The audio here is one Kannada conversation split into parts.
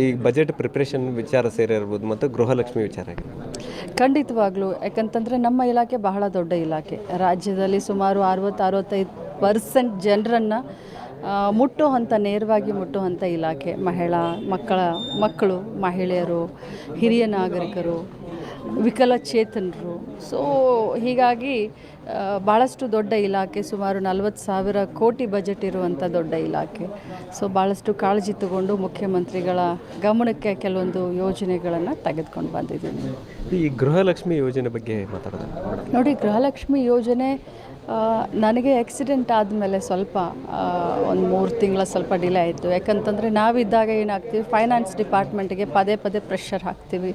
ಈ ಬಜೆಟ್ ಪ್ರಿಪ್ರೇಷನ್ ವಿಚಾರ ಸೇರಿರ್ಬೋದು ಮತ್ತು ಗೃಹಲಕ್ಷ್ಮಿ ವಿಚಾರ ಖಂಡಿತವಾಗ್ಲೂ. ಯಾಕಂತಂದರೆ ನಮ್ಮ ಇಲಾಖೆ ಬಹಳ ದೊಡ್ಡ ಇಲಾಖೆ. ರಾಜ್ಯದಲ್ಲಿ ಸುಮಾರು 60-65% ಜನರನ್ನು ಮುಟ್ಟುವಂಥ, ನೇರವಾಗಿ ಮುಟ್ಟುವಂಥ ಇಲಾಖೆ. ಮಕ್ಕಳು, ಮಹಿಳೆಯರು, ಹಿರಿಯ ನಾಗರಿಕರು, ವಿಕಲಚೇತನರು. ಸೊ ಹೀಗಾಗಿ ಭಾಳಷ್ಟು ದೊಡ್ಡ ಇಲಾಖೆ, ಸುಮಾರು 40,000 ಕೋಟಿ ಬಜೆಟ್ ಇರುವಂಥ ದೊಡ್ಡ ಇಲಾಖೆ. ಸೊ ಭಾಳಷ್ಟು ಕಾಳಜಿ ತಗೊಂಡು ಮುಖ್ಯಮಂತ್ರಿಗಳ ಗಮನಕ್ಕೆ ಕೆಲವೊಂದು ಯೋಜನೆಗಳನ್ನು ತೆಗೆದುಕೊಂಡು ಬಂದಿದ್ದೀನಿ. ಈ ಗೃಹಲಕ್ಷ್ಮಿ ಯೋಜನೆ ಬಗ್ಗೆ ಮಾತಾಡೋದು ನೋಡಿ, ಗೃಹಲಕ್ಷ್ಮಿ ಯೋಜನೆ ನನಗೆ ಆಕ್ಸಿಡೆಂಟ್ ಆದಮೇಲೆ ಸ್ವಲ್ಪ ಒಂದು 3 ತಿಂಗಳ ಸ್ವಲ್ಪ ಡಿಲೇ ಆಯಿತು. ಯಾಕಂತಂದರೆ ನಾವಿದ್ದಾಗ ಏನಾಗ್ತೀವಿ, ಫೈನಾನ್ಸ್ ಡಿಪಾರ್ಟ್ಮೆಂಟಿಗೆ ಪದೇ ಪ್ರೆಷರ್ ಹಾಕ್ತೀವಿ.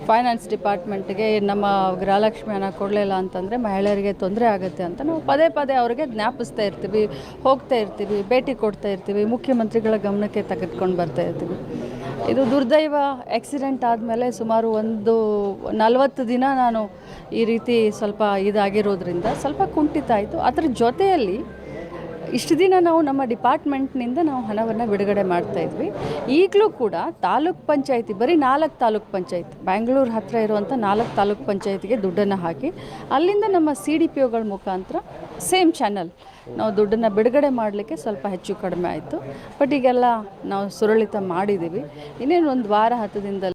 ಫೈನಾನ್ಸ್ ಡಿಪಾರ್ಟ್ಮೆಂಟಿಗೆ ನಮ್ಮ ಗೃಹಲಕ್ಷ್ಮಿ ಹಣ ಕೊಡಲಿಲ್ಲ ಅಂತಂದರೆ ಮಹಿಳೆಯರಿಗೆ ತೊಂದರೆ ಆಗುತ್ತೆ ಅಂತ ನಾವು ಪದೇ ಅವ್ರಿಗೆ ಜ್ಞಾಪಿಸ್ತಾ ಇರ್ತೀವಿ, ಹೋಗ್ತಾ ಇರ್ತೀವಿ, ಭೇಟಿ ಕೊಡ್ತಾ ಇರ್ತೀವಿ, ಮುಖ್ಯಮಂತ್ರಿಗಳ ಗಮನಕ್ಕೆ ತೆಗೆದುಕೊಂಡು ಬರ್ತಾ ಇರ್ತೀವಿ. ಇದು ದುರ್ದೈವ, ಆಕ್ಸಿಡೆಂಟ್ ಆದಮೇಲೆ ಸುಮಾರು ಒಂದು 40 ದಿನ ನಾನು ಈ ರೀತಿ ಸ್ವಲ್ಪ ಇದಾಗಿರೋದ್ರಿಂದ ಸ್ವಲ್ಪ ಕುಂಠಿತ ಆಯಿತು. ಅದರ ಜೊತೆಯಲ್ಲಿ ಇಷ್ಟು ದಿನ ನಾವು ನಮ್ಮ ಡಿಪಾರ್ಟ್ಮೆಂಟ್ನಿಂದ ನಾವು ಹಣವನ್ನು ಬಿಡುಗಡೆ ಮಾಡ್ತಾಯಿದ್ವಿ. ಈಗಲೂ ಕೂಡ ತಾಲೂಕ್ ಪಂಚಾಯತಿ, ಬರೀ 4 ತಾಲೂಕ್ ಪಂಚಾಯತ್, ಬ್ಯಾಂಗ್ಳೂರು ಹತ್ತಿರ ಇರುವಂಥ 4 ತಾಲೂಕ್ ಪಂಚಾಯತಿಗೆ ದುಡ್ಡನ್ನು ಹಾಕಿ ಅಲ್ಲಿಂದ ನಮ್ಮ CDPOಗಳ ಮುಖಾಂತರ ಸೇಮ್ ಚಾನಲ್ ನಾವು ದುಡ್ಡನ್ನು ಬಿಡುಗಡೆ ಮಾಡಲಿಕ್ಕೆ ಸ್ವಲ್ಪ ಹೆಚ್ಚು ಕಡಿಮೆ ಆಯಿತು. ಬಟ್ ಈಗೆಲ್ಲ ನಾವು ಸುರಳಿತ ಮಾಡಿದ್ದೀವಿ. ಇನ್ನೇನು ಒಂದು ವಾರ 10 ದಿನದಲ್ಲಿ